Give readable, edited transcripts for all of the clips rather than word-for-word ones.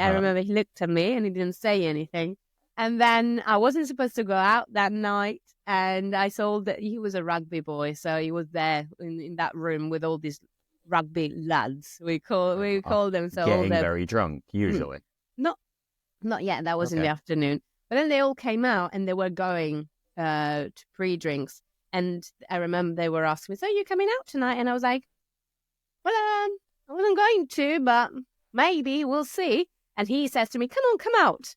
I Huh. remember he looked at me and he didn't say anything. And then I wasn't supposed to go out that night. And I saw that he was a rugby boy. So he was there in that room with all these rugby lads. We call them. So all Getting the very drunk, usually. not not yet. That was in the Okay. afternoon. But then they all came out and they were going to pre-drinks. And I remember they were asking me, "So you coming out tonight?" And I was like, "Well, I wasn't going to, but maybe we'll see." And he says to me, "Come on, come out."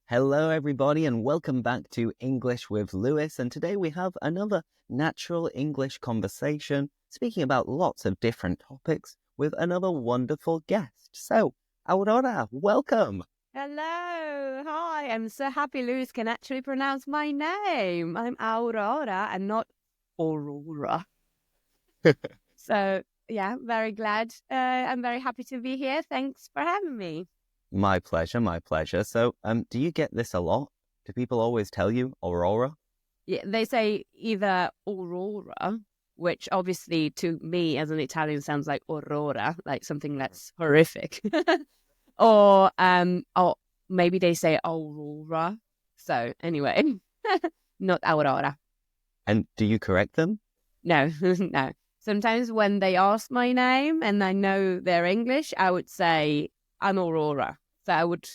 Hello, everybody, and welcome back to English with Lewis. And today we have another natural English conversation, speaking about lots of different topics with another wonderful guest. So, Aurora, welcome. Hello. Hi. I'm so happy Lewis can actually pronounce my name. I'm Aurora and not Aurora. So, yeah, very glad. I'm very happy to be here. Thanks for having me. My pleasure, my pleasure. So, do you get this a lot? Do people always tell you Aurora? Yeah, they say either Aurora, which obviously to me as an Italian sounds like Aurora, like something that's horrific. or maybe they say Aurora. So anyway, not Aurora. And do you correct them? No, no. Sometimes when they ask my name and I know they're English, I would say I'm Aurora. So I would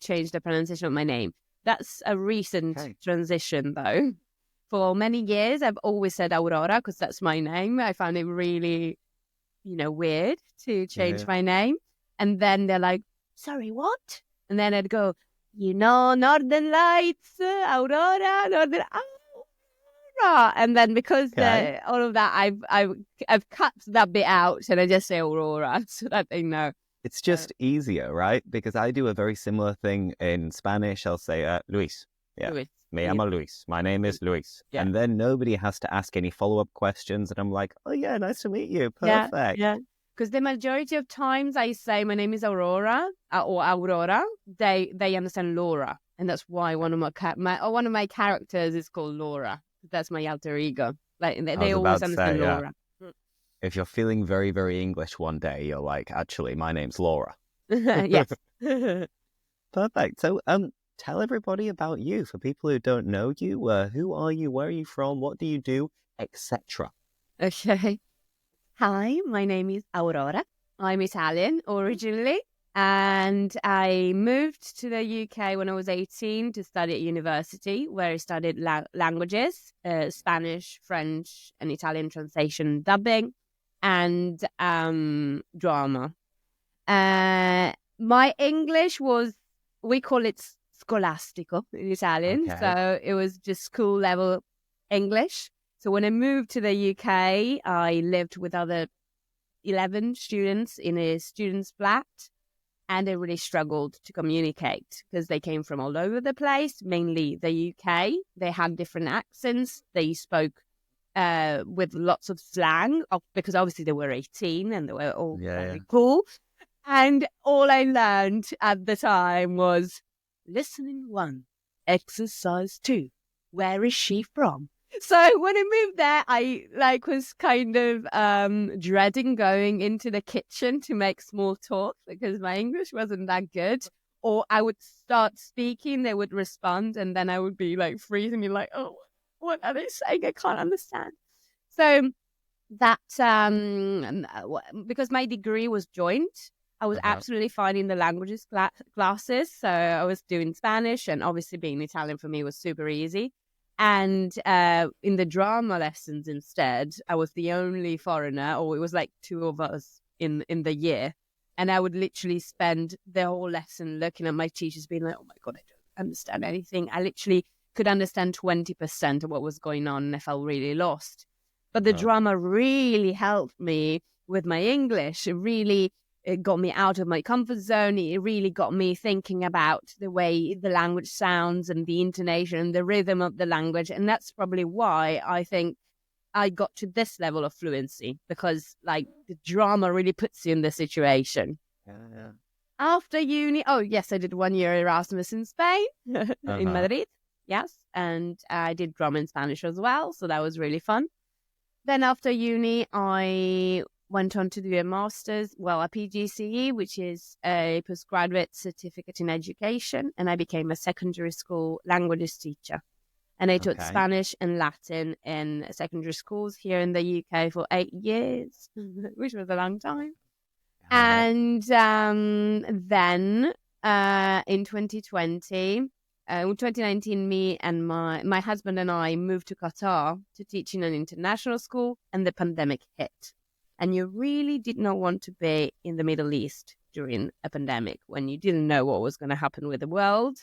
change the pronunciation of my name. That's a recent transition though. For many years, I've always said Aurora because that's my name. I found it really, weird to change my name. And then they're like, "Sorry, what?" And then I'd go, Northern Lights, Aurora, Northern Aurora. And then because all of that, I've cut that bit out and I just say Aurora so that they know. It's just easier, right? Because I do a very similar thing in Spanish. I'll say, Luis. Yeah. Luis. Me llamo Luis. My name is Luis. Yeah. And then nobody has to ask any follow-up questions. And I'm like, oh, yeah, nice to meet you. Perfect. Yeah. Because the majority of times I say my name is Aurora or Aurora, they understand Laura. And that's why one of my characters is called Laura. That's my alter ego. Like they always understand Laura. If you're feeling very, very English one day, you're like, actually, my name's Laura. Yes. Perfect. So, tell everybody about you. For people who don't know you, who are you? Where are you from? What do you do? Etc. Okay. Hi, my name is Aurora. I'm Italian originally, and I moved to the UK when I was 18 to study at university, where I studied languages, Spanish, French, and Italian translation, dubbing, and drama. My English was, we call it scolastico in Italian, so it was just school level English. So when I moved to the UK, I lived with other 11 students in a student's flat, and I really struggled to communicate because they came from all over the place, mainly the UK. They had different accents. They spoke with lots of slang because obviously they were 18 and they were all very cool. And all I learned at the time was listening 1, exercise 2, where is she from? So when I moved there, I was kind of dreading going into the kitchen to make small talk because my English wasn't that good. Or I would start speaking, they would respond, and then I would be freezing, be like, "Oh, what are they saying? I can't understand." So that because my degree was joint, I was absolutely fine in the languages classes. So I was doing Spanish, and obviously being Italian for me was super easy. And in the drama lessons instead, I was the only foreigner, or it was 2 of us in the year. And I would literally spend the whole lesson looking at my teachers being like, "Oh my God, I don't understand anything." I literally could understand 20% of what was going on and I felt really lost. But the drama really helped me with my English. It got me out of my comfort zone. It really got me thinking about the way the language sounds and the intonation and the rhythm of the language. And that's probably why I think I got to this level of fluency, because the drama really puts you in the situation. Yeah. After uni, I did 1 year Erasmus in Spain, in Madrid. Yes. And I did drama in Spanish as well. So that was really fun. Then after uni, I went on to do a master's, a PGCE, which is a postgraduate certificate in education. And I became a secondary school languages teacher. And I taught Spanish and Latin in secondary schools here in the UK for 8 years, which was a long time. And then in 2019, me and my husband and I moved to Qatar to teach in an international school, and the pandemic hit. And you really did not want to be in the Middle East during a pandemic when you didn't know what was going to happen with the world.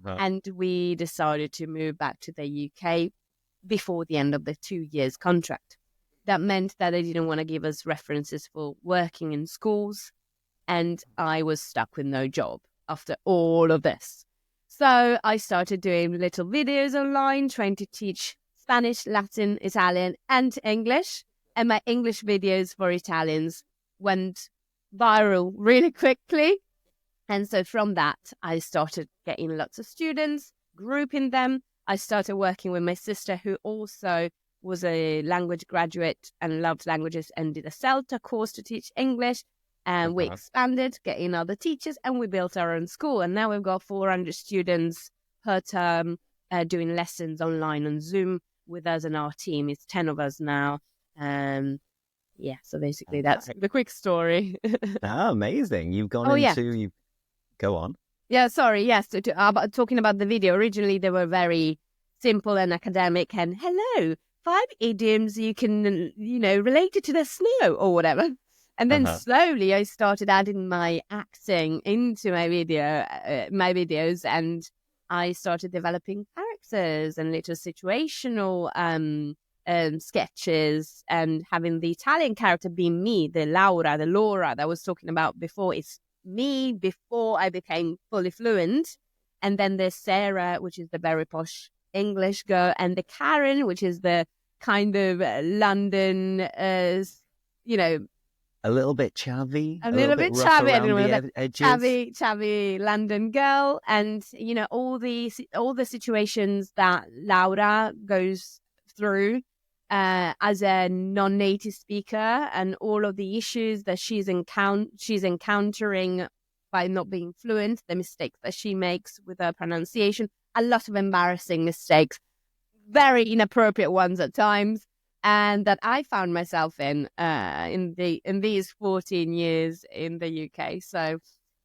And we decided to move back to the UK before the end of the 2 years contract. That meant that they didn't want to give us references for working in schools, and I was stuck with no job after all of this. So I started doing little videos online, trying to teach Spanish, Latin, Italian, and English. And my English videos for Italians went viral really quickly. And so from that, I started getting lots of students, grouping them. I started working with my sister, who also was a language graduate and loved languages and did a CELTA course to teach English. And we expanded, getting other teachers, and we built our own school. And now we've got 400 students per term doing lessons online on Zoom with us and our team. It's 10 of us now. So basically that's the quick story. Amazing. You've gone you go on. Yeah, sorry. Yes. Talking about the video, originally they were very simple and academic and 5 idioms you can, relate it to the snow or whatever. And then slowly I started adding my acting into my videos, and I started developing characters and little situational sketches, and having the Italian character being me, the Laura that I was talking about before. It's me before I became fully fluent. And then there's Sarah, which is the very posh English girl, and the Karen, which is the kind of London, a little bit chavvy, a little bit chavvy, chavvy London girl, and all the situations that Laura goes through as a non-native speaker, and all of the issues that she's encountering by not being fluent, the mistakes that she makes with her pronunciation, a lot of embarrassing mistakes, very inappropriate ones at times, and that I found myself in these 14 years in the UK. So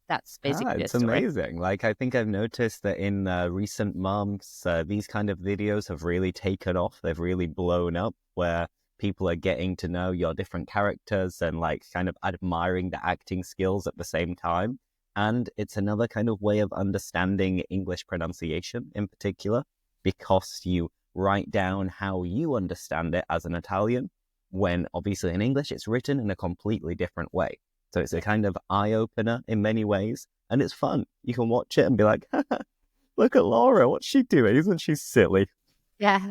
that's basically it's amazing. Like, I think I've noticed that in recent months, these kind of videos have really taken off. They've really blown up, where people are getting to know your different characters and like kind of admiring the acting skills at the same time. And it's another kind of way of understanding English pronunciation in particular, because you write down how you understand it as an Italian, when obviously in English it's written in a completely different way. So it's a kind of eye-opener in many ways, and it's fun. You can watch it and be like, look at Laura, what's she doing? Isn't she silly? Yeah.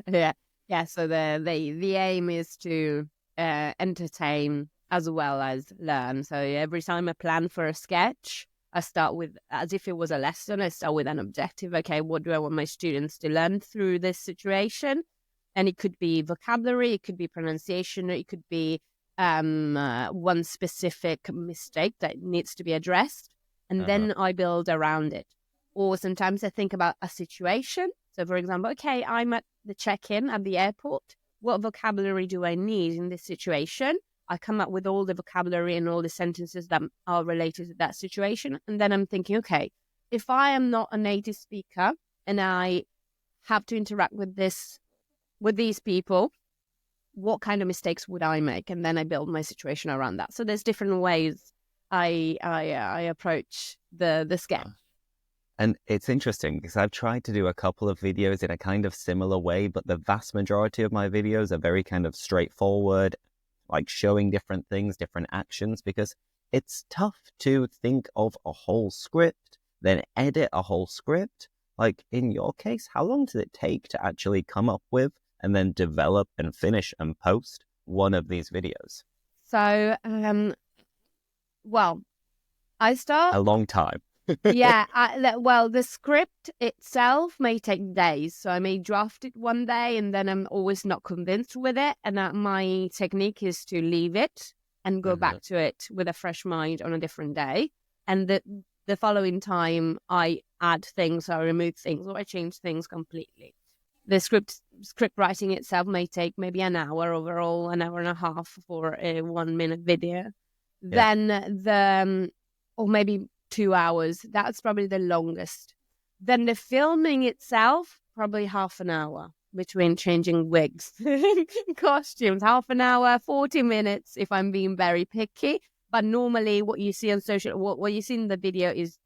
So the aim is to entertain as well as learn. So every time I plan for a sketch, I start with, as if it was a lesson, I start with an objective. Okay, what do I want my students to learn through this situation? And it could be vocabulary, it could be pronunciation, it could be one specific mistake that needs to be addressed. And then I build around it. Or sometimes I think about a situation. So for example, okay, I'm at the check-in at the airport. What vocabulary do I need in this situation? I come up with all the vocabulary and all the sentences that are related to that situation. And then I'm thinking, okay, if I am not a native speaker and I have to interact with these people, what kind of mistakes would I make? And then I build my situation around that. So there's different ways I approach the sketch. And it's interesting because I've tried to do a couple of videos in a kind of similar way, but the vast majority of my videos are very kind of straightforward, like showing different things, different actions, because it's tough to think of a whole script, then edit a whole script. Like in your case, how long does it take to actually come up with and then develop and finish and post one of these videos? So, I start a long time. Yeah, the script itself may take days. So I may draft it one day and then I'm always not convinced with it. And my technique is to leave it and go back to it with a fresh mind on a different day. And the following time I add things, or remove things, or I change things completely. The script writing itself may take maybe an hour overall, an hour and a half for a 1 minute video. Yeah. Then or maybe 2 hours. That's probably the longest. Then the filming itself, probably half an hour between changing wigs, costumes, half an hour, 40 minutes if I'm being very picky. But normally what you see on what you see in the video is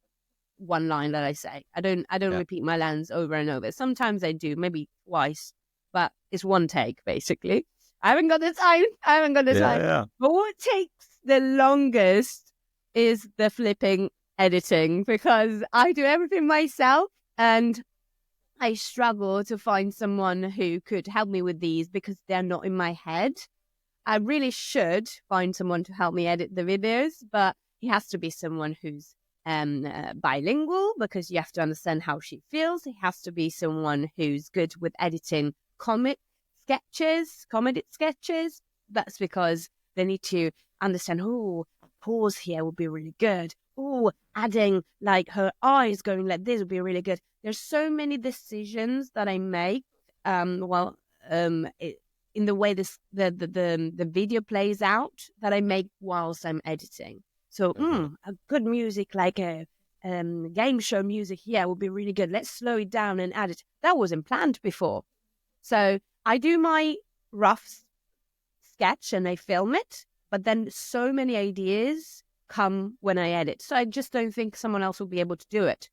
one line that I say. I don't repeat my lines over and over. Sometimes I do, maybe twice, but it's one take basically. I haven't got the time. Yeah. But what takes the longest is the flipping editing, because I do everything myself and I struggle to find someone who could help me with these because they're not in my head. I really should find someone to help me edit the videos, but it has to be someone who's bilingual, because you have to understand how she feels. It has to be someone who's good with editing comedy sketches. That's because they need to understand, oh, pause here would be really good. Oh, adding like her eyes going like this would be really good. There's so many decisions that I make in the way the video plays out that I make whilst I'm editing. So a good music, like a game show music here would be really good. Let's slow it down and add it. That wasn't planned before. So I do my rough sketch and I film it, but then so many ideas come when I edit. So I just don't think someone else will be able to do it.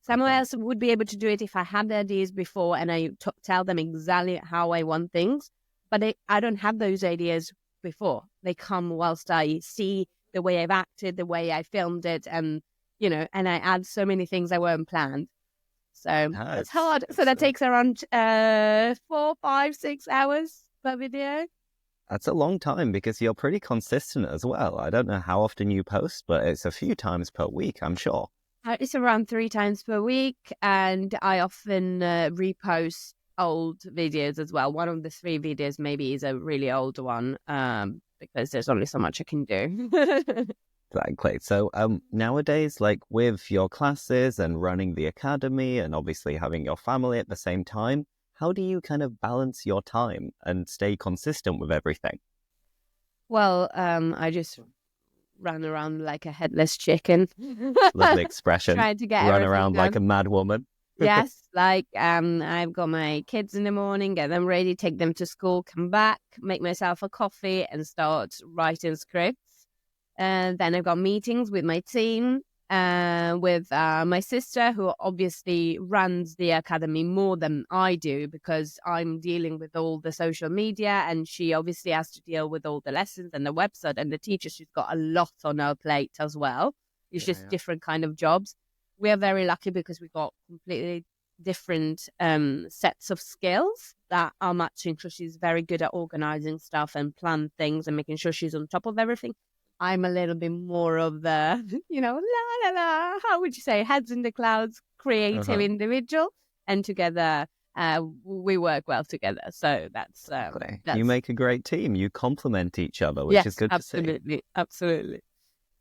Someone else would be able to do it if I had the ideas before and I tell them exactly how I want things. But I don't have those ideas before. They come whilst I see the way I've acted, the way I filmed it, and and I add so many things that weren't planned. So it's hard. So that takes around 4, 5, 6 hours per video. That's a long time because you're pretty consistent as well. I don't know how often you post, but it's a few times per week, I'm sure. It's around 3 times per week, and I often repost old videos as well. One of the 3 videos maybe is a really old one, because there's only so much I can do. Exactly. So nowadays, like with your classes and running the academy and obviously having your family at the same time, how do you kind of balance your time and stay consistent with everything? Well, I just run around like a headless chicken. Lovely expression. Trying to get run everything around done. like a mad woman. Yes, like I've got my kids in the morning, get them ready, take them to school, come back, make myself a coffee and start writing scripts. And then I've got meetings with my team, with my sister, who obviously runs the academy more than I do because I'm dealing with all the social media and she obviously has to deal with all the lessons and the website and the teachers. She's got a lot on her plate as well. It's just different kind of jobs. We are very lucky because we've got completely different sets of skills that are matching. So she's very good at organizing stuff and plan things and making sure she's on top of everything. I'm a little bit more of the, la, la, la, how would you say, heads in the clouds, creative individual. And together, we work well together. So that's... You make a great team. You complement each other, which is good to see. Absolutely.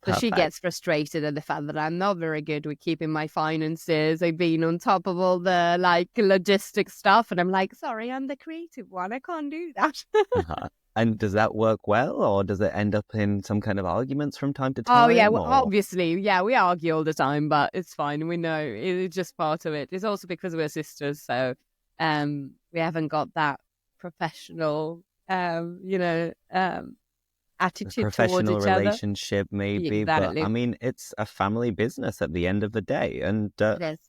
So Perfect. she gets frustrated at the fact that I'm not very good with keeping my finances. I've been on top of all the logistic stuff. And I'm like, sorry, I'm the creative one. I can't do that. And does that work well, or does it end up in some kind of arguments from time to time? Oh, yeah, well, obviously. Yeah, we argue all the time, but it's fine. We know it's just part of it. It's also because we're sisters. So we haven't got that professional, attitude professional towards each relationship, maybe. Exactly. But I mean, it's a family business at the end of the day. And It is.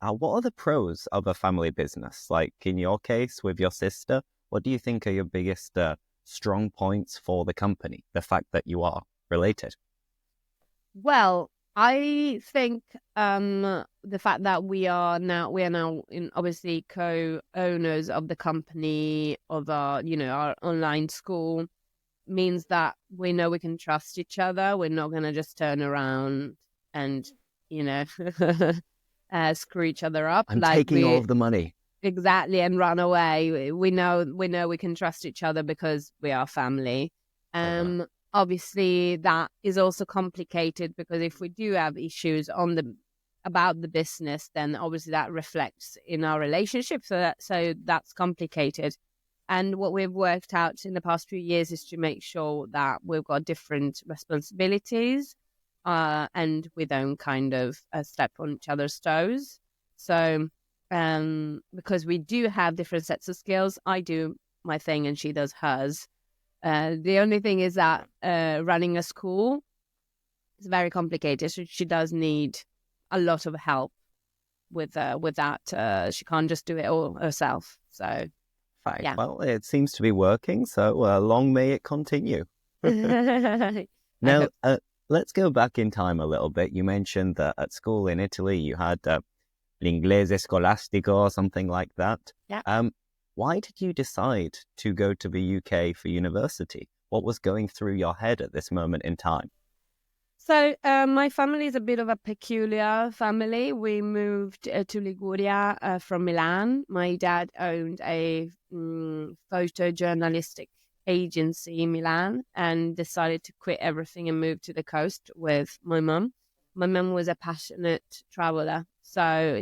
what are the pros of a family business? Like in your case with your sister, what do you think are your biggest strong points for the company? The fact that you are related. Well, I think the fact that we are now in obviously co-owners of the company of our online school means that we know we can trust each other. We're not going to just turn around and screw each other up. I'm taking all of the money. Exactly, and run away. We know we can trust each other because we are family. obviously that is also complicated, because if we do have issues about the business, then obviously that reflects in our relationship. So that's complicated. And what we've worked out in the past few years is to make sure that we've got different responsibilities, and we don't kind of step on each other's toes. So because we do have different sets of skills, I do my thing and she does hers. The only thing is that running a school is very complicated. So she does need a lot of help with that. She can't just do it all herself. So, Fine. yeah. Well, it seems to be working, so long may it continue. Now, let's go back in time a little bit. You mentioned that at school in Italy you had l'inglese scolastico or something like that. Yeah. Why did you decide to go to the UK for university? What was going through your head at this moment in time? So my family is a bit of a peculiar family. We moved to Liguria from Milan. My dad owned a photojournalistic agency in Milan and decided to quit everything and move to the coast with my mum. My mum was a passionate traveler, so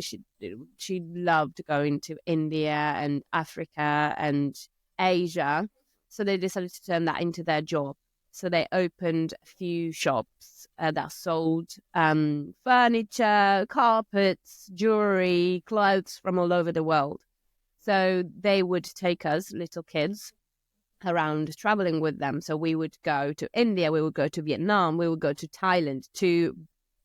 she loved going to India and Africa and Asia. So they decided to turn that into their job. So they opened a few shops that sold furniture, carpets, jewelry, clothes from all over the world. So they would take us, little kids, around traveling with them. So we would go to India, we would go to Vietnam, we would go to Thailand to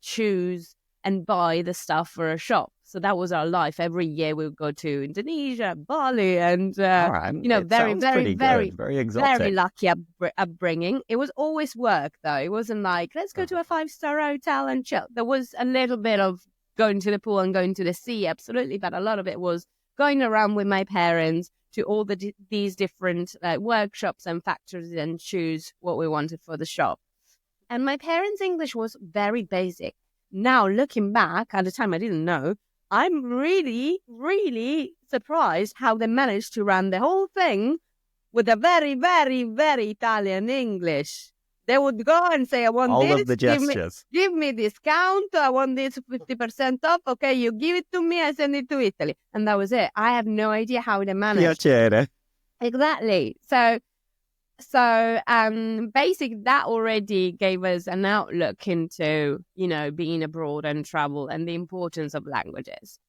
choose and buy the stuff for a shop. So that was our life. Every year we would go to Indonesia, Bali, and All right. very, very, very, very exotic. very lucky upbringing. It was always work, though. It wasn't like, let's go to a 5-star hotel and chill. There was a little bit of going to the pool and going to the sea, absolutely, but a lot of it was going around with my parents to all these different workshops and factories and choose what we wanted for the shop. And my parents' English was very basic. Now, looking back, at the time I didn't know, I'm really, really surprised how they managed to run the whole thing with a very, very, very Italian English. They would go and say, I want all this. Of the gestures. Give me discount. I want this 50% off. Okay, you give it to me. I send it to Italy. And that was it. I have no idea how they managed. Piacere. Exactly. So basic, that already gave us an outlook into, being abroad and travel and the importance of languages.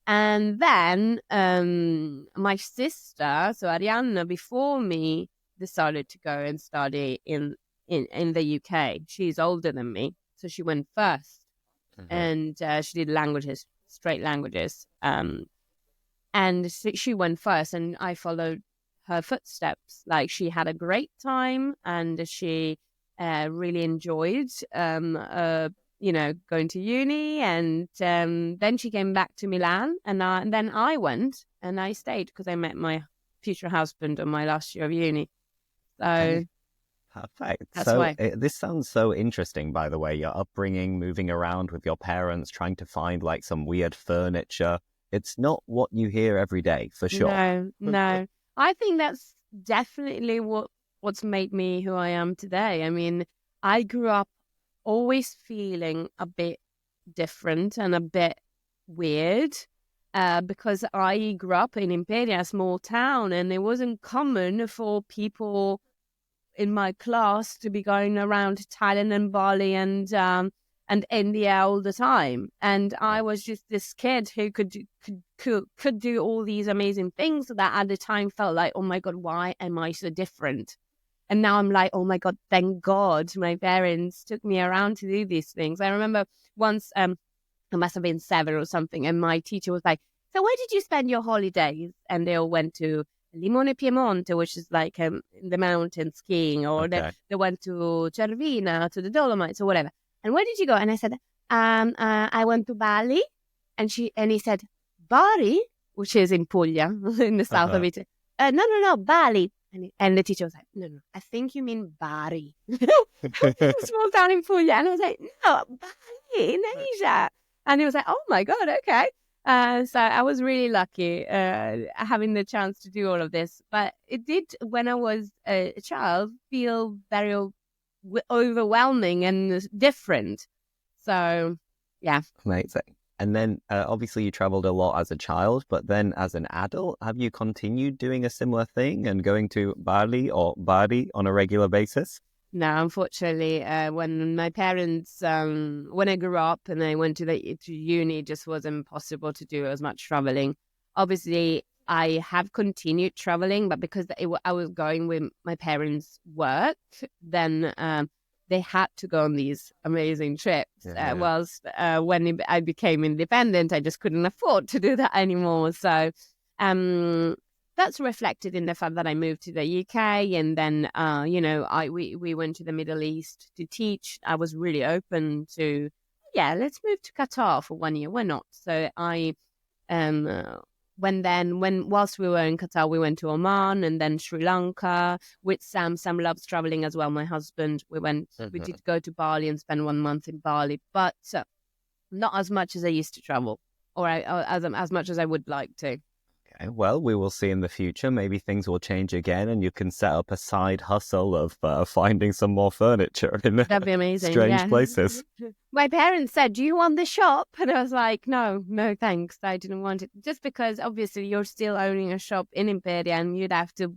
And then my sister, so Arianna, before me, decided to go and study in the UK. She's older than me, so she went first. And she did languages, straight languages. And she went first, and I followed her footsteps. Like, she had a great time, and she really enjoyed going to uni. And then she came back to Milan, and then I went and I stayed because I met my future husband on my last year of uni. So perfect. That's why. This sounds so interesting, by the way, your upbringing, moving around with your parents, trying to find like some weird furniture. It's not what you hear every day, for sure. No. I think that's definitely what's made me who I am today. I mean, I grew up always feeling a bit different and a bit weird because I grew up in Imperia, a small town, and it wasn't common for people in my class to be going around Thailand and Bali and India all the time. And I was just this kid who could do all these amazing things that at the time felt like, oh my God, why am I so different? And now I'm like, oh my God, thank God my parents took me around to do these things. I remember once, I must have been 7 or something, and my teacher was like, so where did you spend your holidays? And they all went to Limone Piemonte, which is like in the mountain skiing, or they went to Cervina, to the Dolomites or whatever. And where did you go? And I said, I went to Bali. And he said, Bari, which is in Puglia, in the south of Italy. No, Bali. And the teacher was like, no, I think you mean Bari. Small town in Puglia. And I was like, no, Bali, in Asia. And he was like, oh my God, okay. So I was really lucky having the chance to do all of this. But it did, when I was a child, feel very overwhelming and different. So, yeah. Amazing. And then obviously you traveled a lot as a child, but then as an adult, have you continued doing a similar thing and going to Bali or Bari on a regular basis? No, unfortunately, when my parents, when I grew up and I went to uni, it just wasn't possible to do as much traveling. Obviously, I have continued traveling, but because I was going with my parents' work, then they had to go on these amazing trips. Whilst when I became independent, I just couldn't afford to do that anymore. So that's reflected in the fact that I moved to the UK, and then we went to the Middle East to teach. I was really open to, let's move to Qatar for 1 year. Why not? So I whilst we were in Qatar, we went to Oman and then Sri Lanka with Sam. Sam loves traveling as well. My husband, we did go to Bali and spend 1 month in Bali, but not as much as I used to travel, or as much as I would like to. Okay, well, we will see in the future. Maybe things will change again and you can set up a side hustle of finding some more furniture in That'd be amazing. strange places. My parents said, do you want the shop? And I was like, no, thanks. I didn't want it. Just because obviously you're still owning a shop in Imperia and you'd have to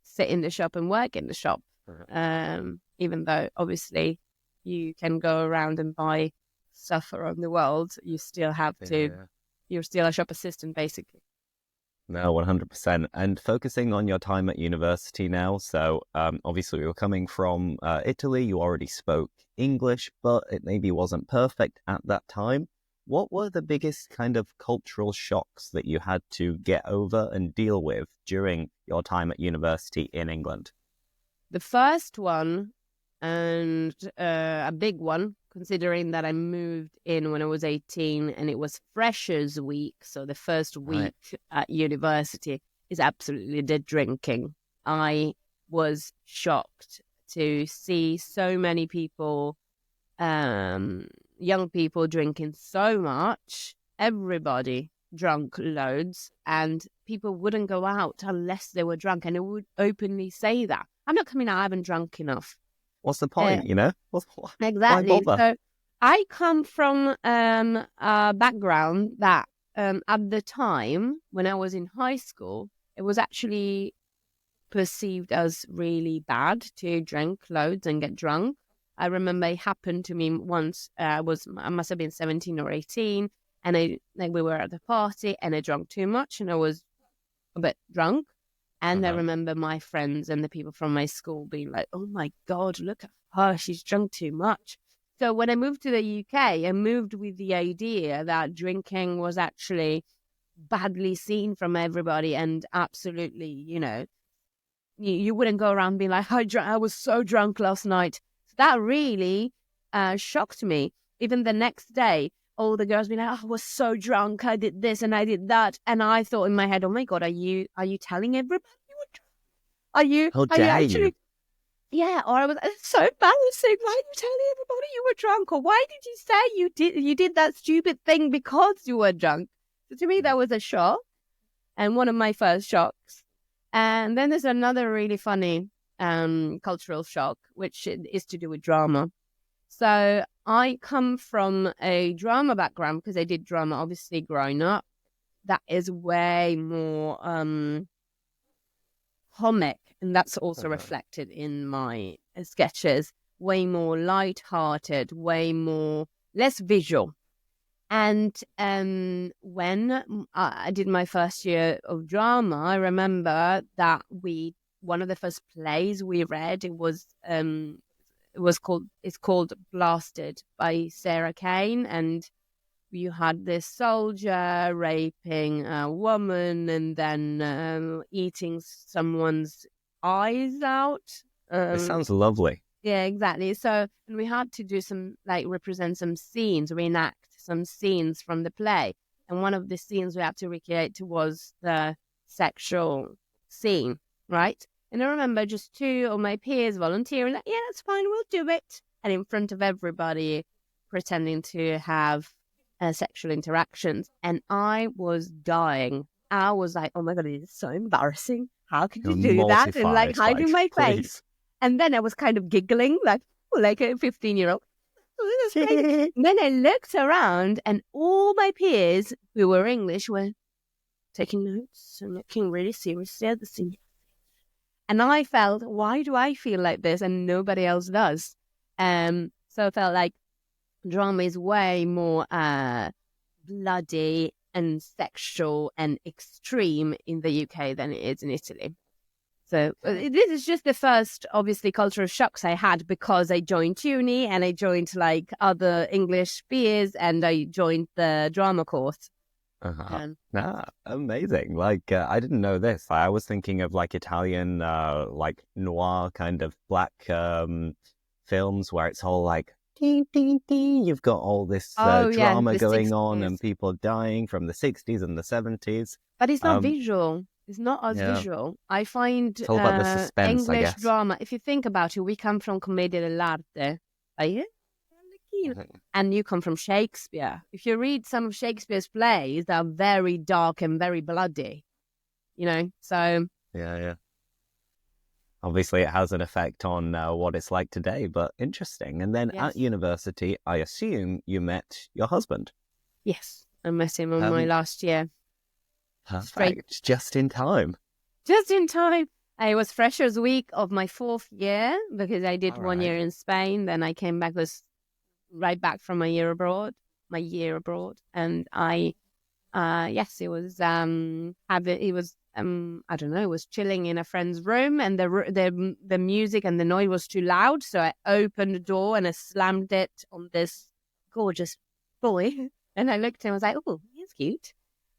sit in the shop and work in the shop. Even though obviously you can go around and buy stuff around the world, you still have to, you're still a shop assistant basically. No, 100%. And focusing on your time at university now. So obviously you were coming from Italy. You already spoke English, but it maybe wasn't perfect at that time. What were the biggest kind of cultural shocks that you had to get over and deal with during your time at university in England? The first one, and a big one, considering that I moved in when I was 18 and it was Freshers Week, so the first week at university, is absolutely the drinking. I was shocked to see so many people, young people drinking so much, everybody drunk loads, and people wouldn't go out unless they were drunk, and they would openly say that. I'm not coming out, I haven't drunk enough. What's the point, Exactly. Why bother? So I come from a background that at the time when I was in high school, it was actually perceived as really bad to drink loads and get drunk. I remember it happened to me once. I must have been 17 or 18, and we were at a party and I drank too much and I was a bit drunk. And I remember my friends and the people from my school being like, oh my God, look at her, she's drunk too much. So when I moved to the UK, I moved with the idea that drinking was actually badly seen from everybody, and absolutely, you wouldn't go around being like, I was so drunk last night. So that really shocked me. Even the next day, all the girls being like, I was so drunk, I did this and I did that. And I thought in my head, oh my God, are you telling everybody you were drunk? How dare you? Yeah, or it's so embarrassing. Why are you telling everybody you were drunk? Or why did you say you did that stupid thing because you were drunk? So to me, that was a shock, and one of my first shocks. And then there's another really funny cultural shock, which is to do with drama. So I come from a drama background because I did drama, obviously, growing up. That is way more comic, and that's also reflected in my sketches. Way more light-hearted, less visual. And when I did my first year of drama, I remember that one of the first plays we read, it's called Blasted by Sarah Kane, and you had this soldier raping a woman and then eating someone's eyes out. It sounds lovely. Yeah, exactly. So, and we had to do represent some scenes, reenact some scenes from the play. And one of the scenes we had to recreate was the sexual scene, right? And I remember just two of my peers volunteering, like, yeah, that's fine, we'll do it. And in front of everybody, pretending to have sexual interactions. And I was dying. I was like, oh my God, it is so embarrassing. How could you do that? And hiding my face. And then I was kind of giggling like a 15-year-old. Oh, this is great. And then I looked around and all my peers who were English were taking notes and looking really seriously at the scene. And I felt, why do I feel like this and nobody else does? So I felt like drama is way more bloody and sexual and extreme in the UK than it is in Italy. So this is just the first, obviously, cultural shocks I had because I joined uni and I joined like other English peers and I joined the drama course. Amazing. Like, I didn't know this. I was thinking of like Italian, like noir kind of black films where it's all like, ding, ding, ding. You've got all this drama going 60s. On and people dying from the 60s and the 70s. But it's not visual. It's not as visual. I find it's all about the suspense, English drama, if you think about it, we come from Commedia dell'arte. And you come from Shakespeare. If you read some of Shakespeare's plays, they're very dark and very bloody, so... Yeah. Obviously, it has an effect on what it's like today, but interesting. And then at university, I assume you met your husband. Yes, I met him on my last year. Perfect. Just in time. Just in time. It was Freshers' Week of my 4th year because I did 1 year in Spain. Then I came back, was right back from my year abroad. And I, it was, I don't know, was chilling in a friend's room and the music and the noise was too loud. So I opened the door and I slammed it on this gorgeous boy. And I looked at him, I was like, oh, he's cute.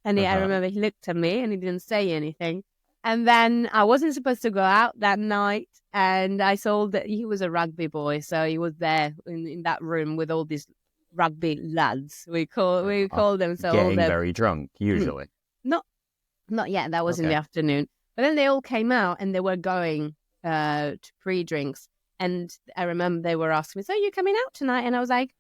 And I remember he looked at me and he didn't say anything. And then I wasn't supposed to go out that night. And I saw that he was a rugby boy. So he was there in that room with all these rugby lads. We call them. So getting very drunk, usually. Not yet. That was in the afternoon. But then they all came out and they were going to pre-drinks. And I remember they were asking me, so are you coming out tonight? And I was like,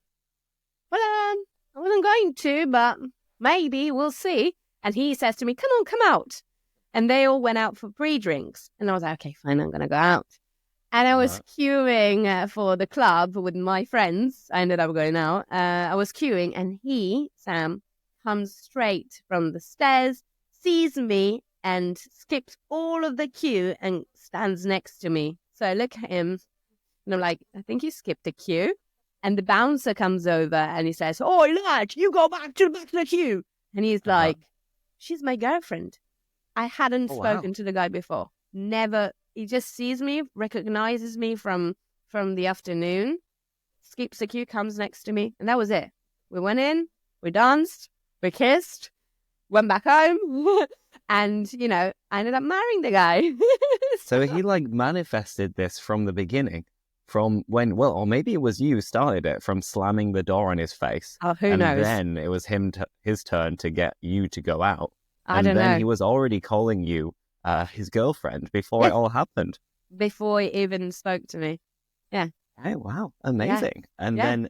well, I wasn't going to, but maybe we'll see. And he says to me, come out. And they all went out for pre-drinks. And I was like, okay, fine, I'm going to go out. And I was queuing for the club with my friends. I ended up going out. I was queuing and Sam, comes straight from the stairs, sees me and skips all of the queue and stands next to me. So I look at him and I'm like, I think you skipped a queue. And the bouncer comes over and he says, oh, lad, you go back to the back of the queue. And he's like, she's my girlfriend. I hadn't spoken to the guy before. Never. He just sees me, recognizes me from the afternoon, skips the queue, comes next to me. And that was it. We went in, we danced, we kissed, went back home. And, I ended up marrying the guy. So he manifested this from the beginning. From when, or maybe it was you who started it, from slamming the door in his face. Oh, who knows? And then it was his turn to get you to go out. I don't know. And then he was already calling you his girlfriend before it all happened. Before he even spoke to me. Yeah. Oh, wow. Amazing. Yeah. And then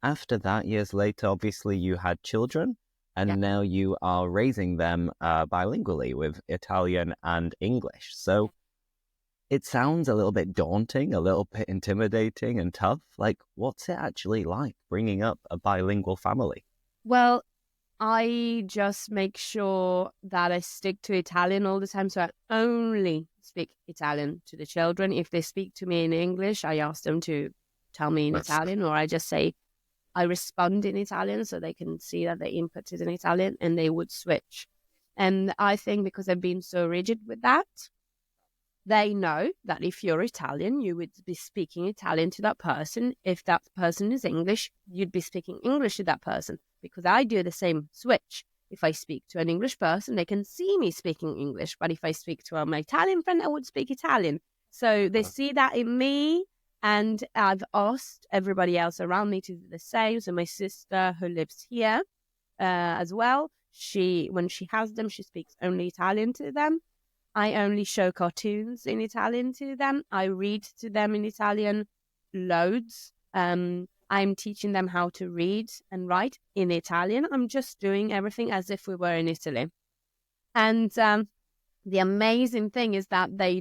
after that, years later, obviously you had children. And now you are raising them bilingually with Italian and English. So it sounds a little bit daunting, a little bit intimidating and tough. Like, what's it actually like bringing up a bilingual family? Well, I just make sure that I stick to Italian all the time. So I only speak Italian to the children. If they speak to me in English, I ask them to tell me in Italian, or I just say, I respond in Italian so they can see that the input is in Italian and they would switch. And I think because I've been so rigid with that, they know that if you're Italian, you would be speaking Italian to that person. If that person is English, you'd be speaking English to that person. Because I do the same switch. If I speak to an English person, they can see me speaking English. But if I speak to my Italian friend, I would speak Italian. So they see that in me. And I've asked everybody else around me to do the same. So my sister, who lives here as well, when she has them, she speaks only Italian to them. I only show cartoons in Italian to them. I read to them in Italian loads. I'm teaching them how to read and write in Italian. I'm just doing everything as if we were in Italy. And the amazing thing is that they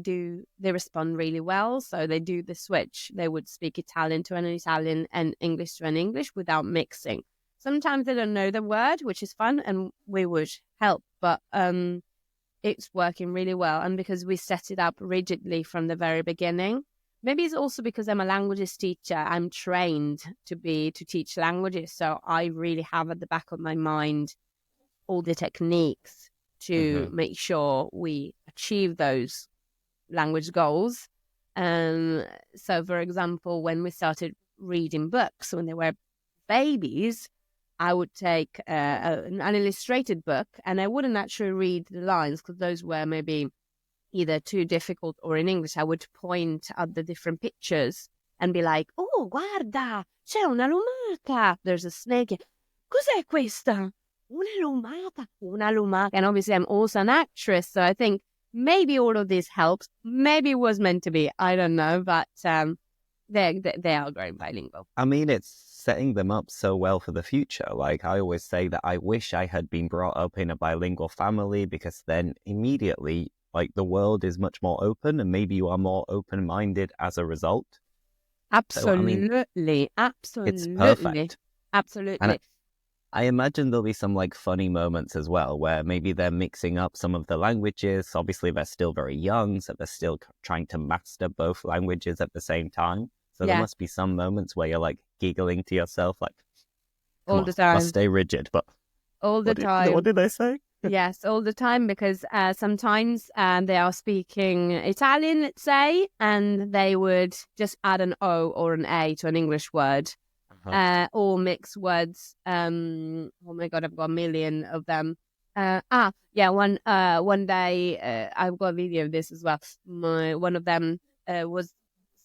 respond really well. So they do the switch. They would speak Italian to an Italian and English to an English without mixing. Sometimes they don't know the word, which is fun, and we would help. But it's working really well. And because we set it up rigidly from the very beginning, maybe it's also because I'm a languages teacher. I'm trained to teach languages. So I really have at the back of my mind all the techniques to make sure we achieve those language goals. So, for example, when we started reading books, when they were babies, I would take an illustrated book and I wouldn't actually read the lines because those were maybe either too difficult or in English. I would point at the different pictures and be like, oh, guarda, c'è una lumaca. There's a snake. Cos'è questa? Una lumaca. And obviously I'm also an actress, so I think maybe all of this helps. Maybe it was meant to be. I don't know, but they are growing bilingual. I mean, it's setting them up so well for the future. Like I always say that I wish I had been brought up in a bilingual family, because then immediately, like, the world is much more open and maybe you are more open-minded as a result. Absolutely. So, I mean, Absolutely. It's perfect. Absolutely. And I imagine there'll be some like funny moments as well, where maybe they're mixing up some of the languages. Obviously, they're still very young, so they're still trying to master both languages at the same time. So there must be some moments where you're like giggling to yourself, like, all the time. Must stay rigid, but all the time. What did they say? Yes, all the time, because sometimes they are speaking Italian, let's say, and they would just add an O or an A to an English word. Or mix words. Oh my God, I've got a million of them. One day I've got a video of this as well. One of them was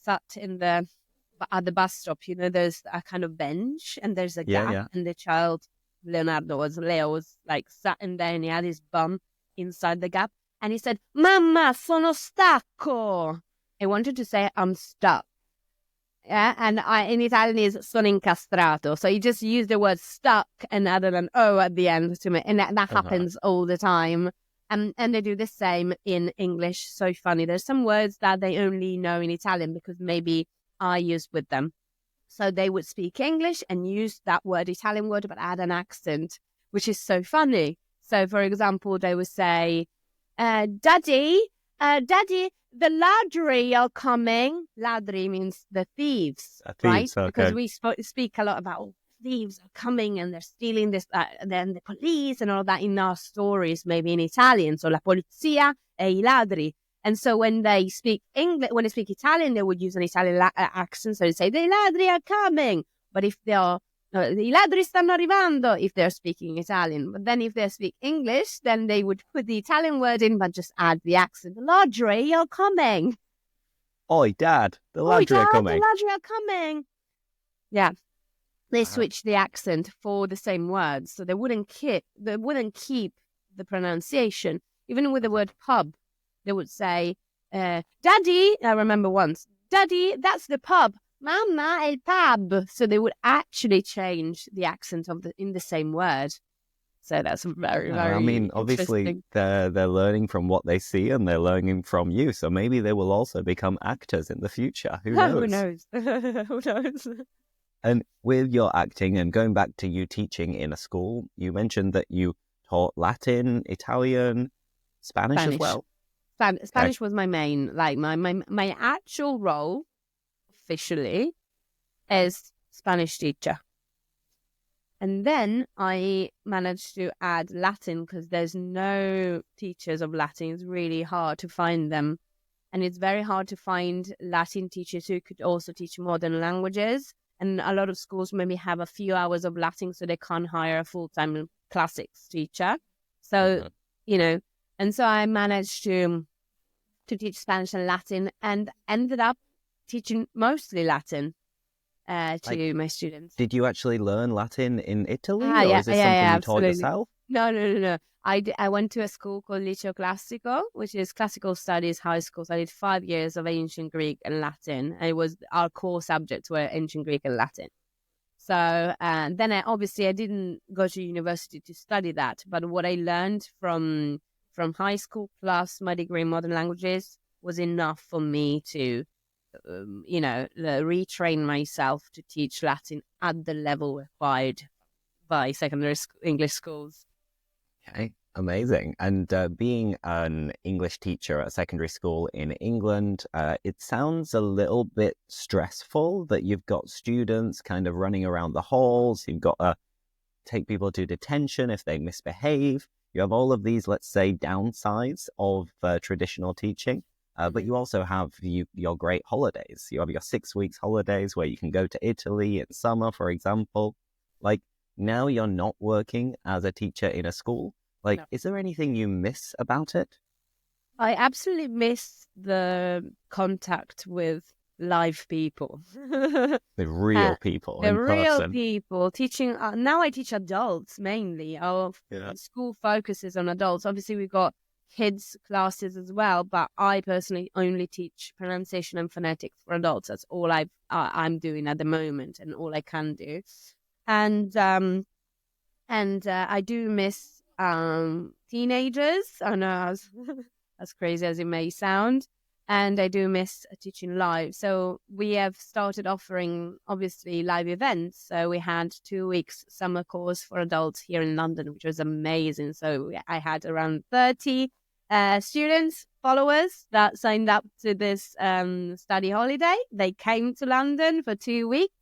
sat at the bus stop. You know, there's a kind of bench and there's a gap, and the child Leo was like sat in there and he had his bum inside the gap, and he said, "Mamma, sono stacco." I wanted to say I'm stuck. Yeah, and in Italian is sono incastrato. So you just use the word stuck and added an O at the end to me. And that happens all the time. And they do the same in English. So funny. There's some words that they only know in Italian because maybe I used with them. So they would speak English and use that word, Italian word, but add an accent, which is so funny. So, for example, they would say, Daddy, the ladri are coming. Ladri means the thieves, right? Okay. Because we speak a lot about thieves are coming and they're stealing this, and then the police and all that in our stories, maybe in Italian. So la polizia e I ladri. And so when they speak English, when they speak Italian, they would use an Italian accent. So they say, the ladri are coming. But if they are, I ladri stanno arrivando, if they're speaking Italian. But then if they speak English, then they would put the Italian word in, but just add the accent. The ladri are coming. Oi, Dad, the ladri are coming. The ladri are coming. Yeah. They switch the accent for the same words. So they wouldn't keep the pronunciation. Even with the word pub, they would say, Daddy, I remember once, Daddy, that's the pub. Mamma, el pub. So they would actually change the accent in the same word. So that's very, very I mean, obviously, they're learning from what they see and they're learning from you. So maybe they will also become actors in the future. Who knows? Who knows? Who knows? And with your acting and going back to you teaching in a school, you mentioned that you taught Latin, Italian, Spanish as well. Spanish was my main, like my actual role officially as Spanish teacher. And then I managed to add Latin because there's no teachers of Latin. It's really hard to find them. And it's very hard to find Latin teachers who could also teach modern languages. And a lot of schools maybe have a few hours of Latin, so they can't hire a full-time classics teacher. So, and so I managed to teach Spanish and Latin and ended up teaching mostly Latin to my students. Did you actually learn Latin in Italy, or is this something you taught yourself? No. I went to a school called Liceo Classico, which is classical studies high school. So I did 5 years of ancient Greek and Latin. And it was our core subjects were ancient Greek and Latin. So then I didn't go to university to study that. But what I learned from from high school plus my degree in modern languages was enough for me to, retrain myself to teach Latin at the level required by secondary English schools. Okay, amazing. And being an English teacher at secondary school in England, it sounds a little bit stressful that you've got students kind of running around the halls. You've got to take people to detention if they misbehave. You have all of these, let's say, downsides of traditional teaching. But you also have your great holidays. You have your 6 weeks holidays where you can go to Italy in summer, for example. Like, now you're not working as a teacher in a school. Like, is there anything you miss about it? I absolutely miss the contact with live people. The real people The in real person. people teaching. Now I teach adults mainly. Our school focuses on adults. Obviously, we've got kids classes as well, but I personally only teach pronunciation and phonetics for adults. That's all I'm doing at the moment, and all I can do. And I do miss teenagers. I know as crazy as it may sound, and I do miss teaching live. So we have started offering obviously live events. So we had 2 weeks summer course for adults here in London, which was amazing. So I had around 30 students, followers that signed up to this study holiday. They came to London for 2 weeks.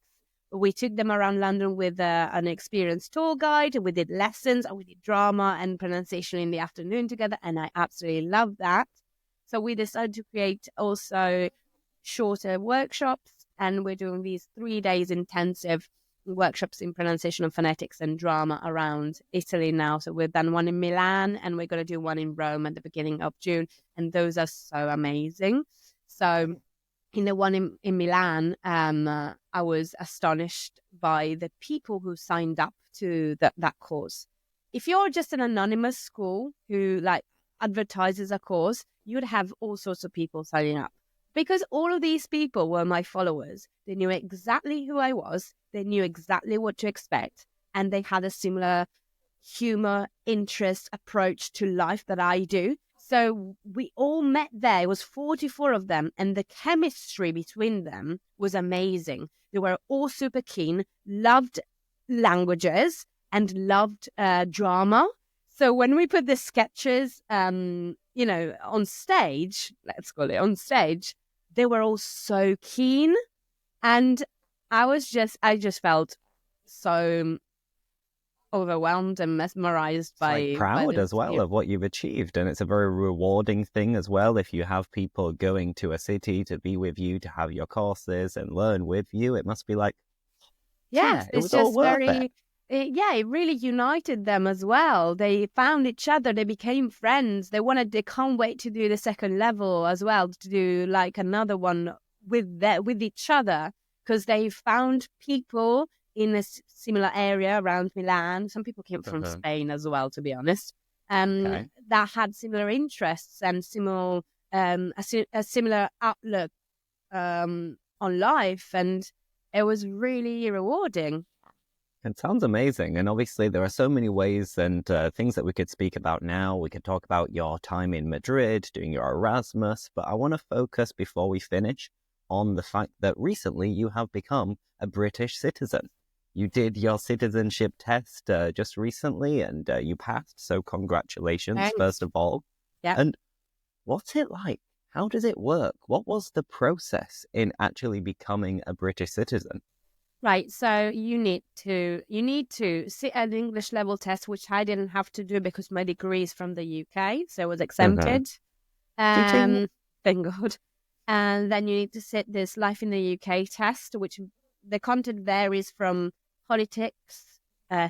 We took them around London with an experienced tour guide. We did lessons, and we did drama and pronunciation in the afternoon together, and I absolutely loved that. So we decided to create also shorter workshops, and we're doing these 3 days intensive workshops in pronunciation and phonetics and drama around Italy now. So we've done one in Milan, and we're going to do one in Rome at the beginning of June, and those are so amazing. So in the one in Milan, I was astonished by the people who signed up to that course. If you're just an anonymous school who advertises a course, you'd have all sorts of people signing up, because all of these people were my followers. They knew exactly who I was. They knew exactly what to expect, and they had a similar humor, interest, approach to life that I do. So we all met there. It was 44 of them, and the chemistry between them was amazing. They were all super keen, loved languages, and loved drama. So when we put the sketches, on stage, let's call it on stage, they were all so keen, and I just felt so overwhelmed and mesmerized by proud as well of what you've achieved, and it's a very rewarding thing as well if you have people going to a city to be with you, to have your courses and learn with you. It must be like, it was all worth it. It really united them as well. They found each other. They became friends. They can't wait to do the second level as well, to do like another one with each other, because they found people in a similar area around Milan. Some people came from Spain as well, to be honest, that had similar interests and similar a similar outlook on life, and it was really rewarding. It sounds amazing. And obviously there are so many ways and things that we could speak about now. We could talk about your time in Madrid, doing your Erasmus, but I want to focus before we finish on the fact that recently you have become a British citizen. You did your citizenship test just recently, and you passed. So congratulations, Thanks. first of all. Yeah. And what's it like? How does it work? What was the process in actually becoming a British citizen? Right. So you need to sit an English level test, which I didn't have to do because my degree is from the UK, so it was exempted. Thank God. And then you need to sit this Life in the UK test, which the content varies from politics,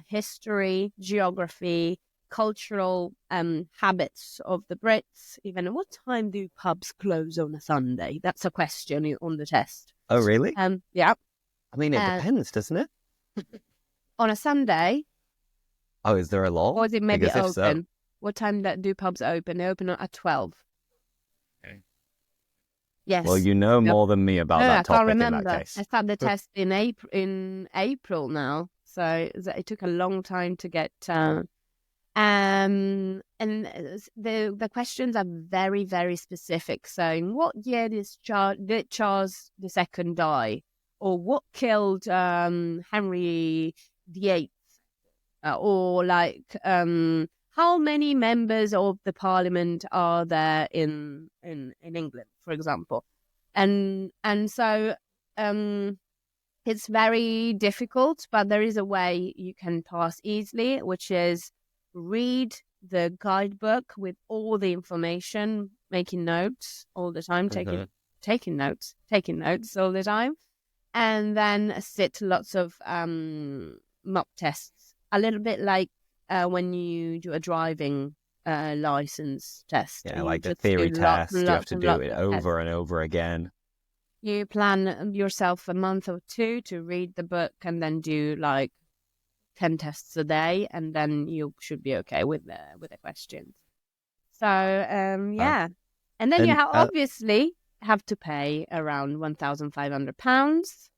history, geography, cultural habits of the Brits. Even what time do pubs close on a Sunday? That's a question on the test. Oh, really? Yeah. I mean, it depends, doesn't it? On a Sunday. Oh, is there a law? Or is it maybe because open? So... What time do pubs open? They open at 12. Okay. Yes. Well, you know more than me about that topic. I can't remember. In that case. I started the test in April now, so it took a long time to get The questions are very, very specific. So, in what year did Charles II die, or what killed Henry VIII, or like how many members of the Parliament are there in England, for example, and so it's very difficult, but there is a way you can pass easily, which is read the guidebook with all the information, making notes all the time, taking notes all the time, and then sit lots of mock tests, a little bit like when you do a driving license test. Yeah, like the theory test, you have to do it over and over again. You plan yourself a month or two to read the book and then do like 10 tests a day, and then you should be okay with the questions. So, yeah. And then you obviously have to pay around £1,500.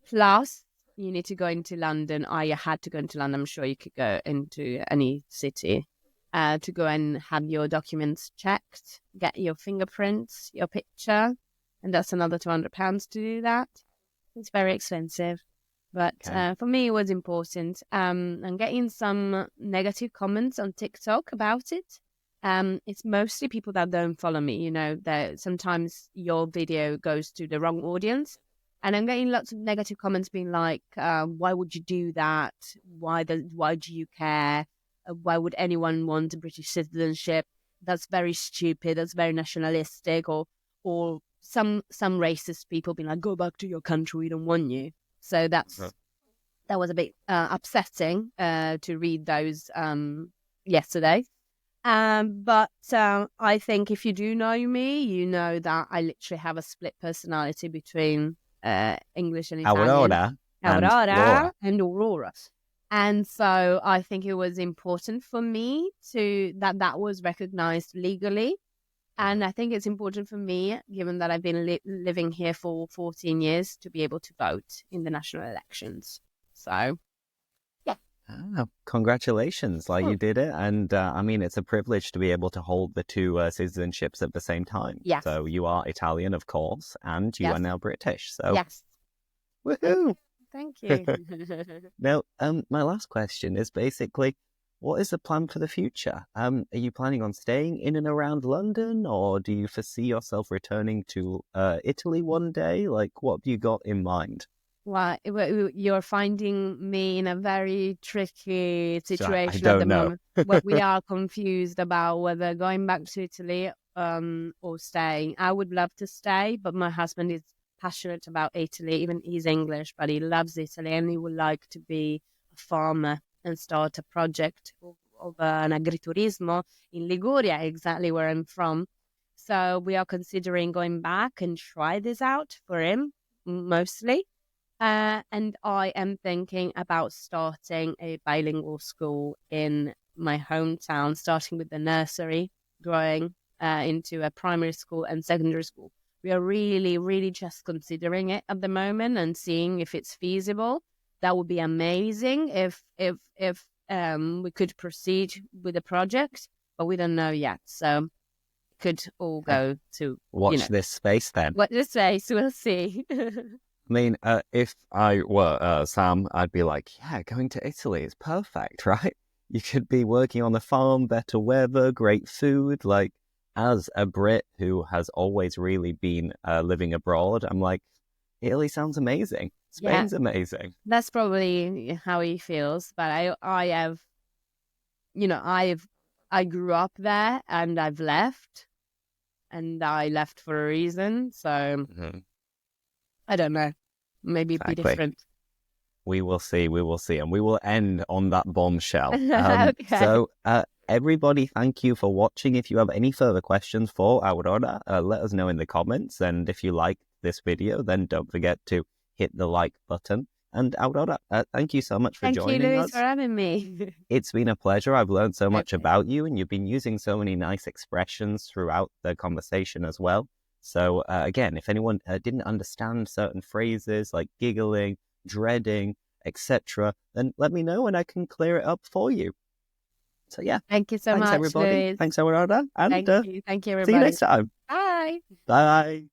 Plus, you need to go into London. I had to go into London. I'm sure you could go into any city to go and have your documents checked, get your fingerprints, your picture. And that's another £200 to do that. It's very expensive. But for me, it was important. I'm getting some negative comments on TikTok about it. It's mostly people that don't follow me. You know, that sometimes your video goes to the wrong audience. And I'm getting lots of negative comments being like, why would you do that? Why do you care? Why would anyone want a British citizenship? That's very stupid. That's very nationalistic. Or some racist people being like, go back to your country, we don't want you. So that was a bit upsetting to read those yesterday. But I think if you do know me, you know that I literally have a split personality between English and Italian. Aurora and Aurora. And so I think it was important for me that was recognized legally. And I think it's important for me, given that I've been living here for 14 years, to be able to vote in the national elections. So, yeah. Congratulations, you did it. And I mean, it's a privilege to be able to hold the two citizenships at the same time. Yes. So you are Italian, of course, and you are now British. So, yes. Woohoo! Thank you. Now, my last question is basically, what is the plan for the future? Are you planning on staying in and around London, or do you foresee yourself returning to Italy one day? Like, what have you got in mind? Well, you're finding me in a very tricky situation at the moment. But we are confused about whether going back to Italy or staying. I would love to stay, but my husband is passionate about Italy. Even he's English, but he loves Italy, and he would like to be a farmer and start a project of an agriturismo in Liguria, exactly where I'm from. So we are considering going back and try this out for him, mostly. And I am thinking about starting a bilingual school in my hometown, starting with the nursery, growing into a primary school and secondary school. We are really, really just considering it at the moment and seeing if it's feasible. That would be amazing if we could proceed with the project, but we don't know yet. So it could all go to watch this space then. Watch this space, we'll see. I mean, if I were Sam, I'd be like, yeah, going to Italy is perfect, right? You could be working on the farm, better weather, great food. Like, as a Brit who has always really been living abroad, I'm like, Italy sounds amazing. Spain's amazing. That's probably how he feels. But I grew up there and I've left, and I left for a reason. So I don't know. Maybe it'd be different. We will see. And we will end on that bombshell. Okay. So, everybody, thank you for watching. If you have any further questions for Aurora, let us know in the comments. And if you like this video, then don't forget to hit the like button. And Aurora, thank you so much for joining us. Thank you, Louis, for having me. It's been a pleasure. I've learned so much about you, and you've been using so many nice expressions throughout the conversation as well. So again, if anyone didn't understand certain phrases like giggling, dreading, etc., then let me know and I can clear it up for you. So yeah, Thank you so thanks much, everybody. Louis. Thanks, Aurora. And Thank you, see you everybody. next time. Bye. Bye.